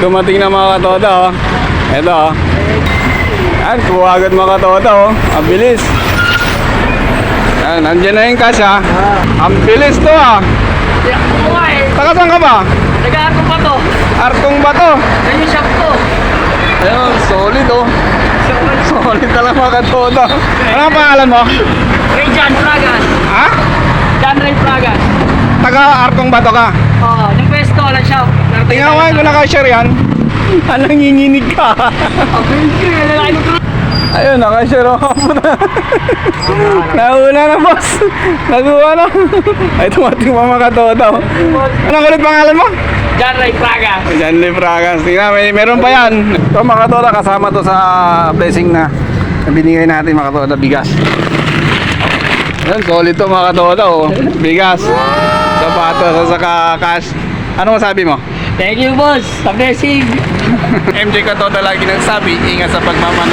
dumating na mga katoda, oh. Ito, oh. Yan, kuha agad mga katoda, oh. Ang bilis. Yan, nandiyan na yung cash, ha. Ang bilis to, ah. Taga saan ka ba? Nag-aarkong pa to. Artong ba to? Yan yung shop to. Ayun, solid, oh. Solid talaga mga katoda. Ano ang pangalan mo? Ray John Fragas. Ha? John Ray Fragas. Taga Artong ba to ka? Oo, yung pwesto ng shop. Tingnan ko na ka-share yan. Anong nginginig ka? Ayun, naka-share ako. Nauna na, boss. Naguha na. Ay, tumating pa mga katoda. Anong ulit pangalan mo? John Ray Fragas. John Ray Fragas. Tingnan, meron pa yan. Ito mga katoda, kasama to sa blessing na binigay natin mga katoda, bigas. Yan, solid to mga katoda, oh. Bigas. Sapatos, saka cash. Ano masabi mo? Thank you, boss. Sa blessing. MJ Katoda lagi nagsabi, ingat sa pagmamahal.